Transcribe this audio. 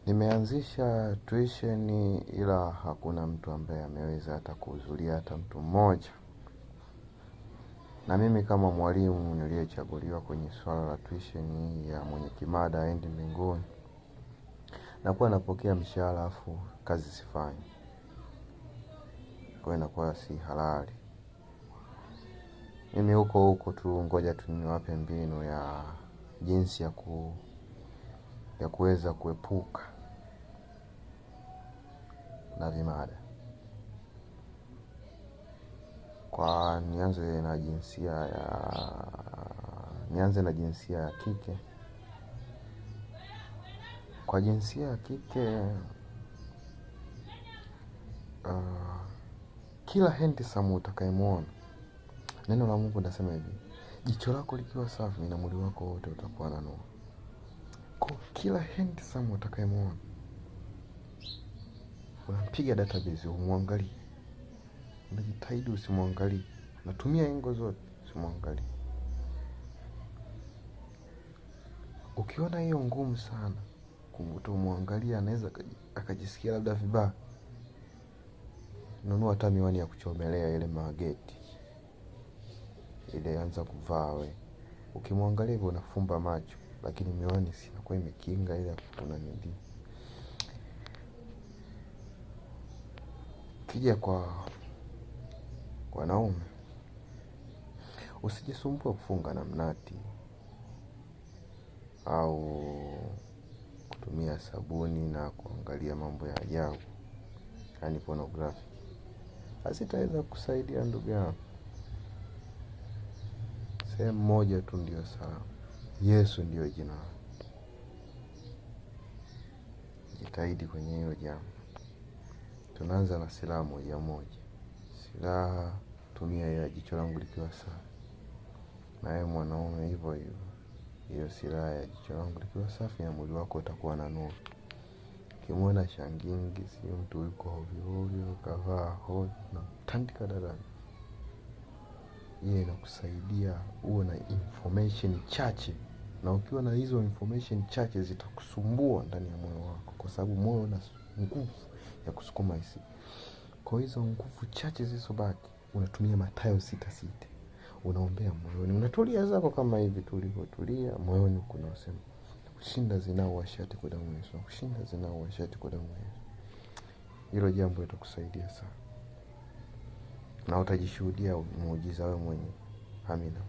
Nimeanzisha tuition ila hakuna mtu ambaye ameweza hata kuhudhuria, hata mtu mmoja. Na mimi kama mwalimu niliyechaguliwa kwenye swala la tuition ya mwenye kimada aende mbinguni, nakuwa napokea mshahara afu kazi sifanyi. Kwa hiyo inakuwa si halali. Mimi huko tu, ngoja tu niwape mbinu ya jinsi ya kuweza kuepuka na vimada. Kwa nianze na jinsia ya kike. Kwa jinsia ya kike, kila handsome utakayemuona, neno la Mungu linasema hivi: jicho lako likiwa safi na mwili wako wote utakuwa na nuru. Kwa kila handsome utakayemuona, unampiga database, umwangalie. Unajitahidi usimwangalie. Natumia engo zote usimwangalie. Ukiona hiyo ngumu sana kumwangalia, anaweza akajisikia labda vibaya, nunua hata miwani ya kuchomelea ile mageti. Ile anza kuvaa wewe. Ukimwangalia hivyo unafumba macho, lakini miwani si inakuwa imekinga ile unanidi. Kija kwa wanaume, usijisumbue kufunga na mnati au kutumia sabuni na kuangalia mambo ya ajabu, yani pornography. Hazitaweza kusaidia ndugu yangu. Sehemu moja tu ndio sawa. Yesu ndio jina. Jitahidi kwenye hilo jambo. Tunaanza na silaha moja moja. Silaha, tumia ya jicho langu likiwa safi. Na wewe mwanaume hivyo hivyo. Hiyo silaha ya jicho langu likiwa safi na mwili wako utakuwa na nuru. Ukimwona shangingi, si mtu yuko hovyo hovyo, kavaa hovyo na tandika darani. Yeye inakusaidia uwe na information chache. Na ukiwa na hizo information chache zitakusumbua ndani ya moyo wako, kwa sababu moyo una nguvu ya kusukuma hisi. Kwa hizo nguvu chache zilizobaki, unatumia Mathayo 6:6. Unaombea moyoni, unatulia zako kama hivi tulivyotulia moyoni, kuna usema kushinda zinao washati kwa damu ya Yesu, kushinda zinao washati kwa damu ya Yesu. Hilo jambo litakusaidia sana na utajishuhudia muujiza wewe mwenyewe. Amina.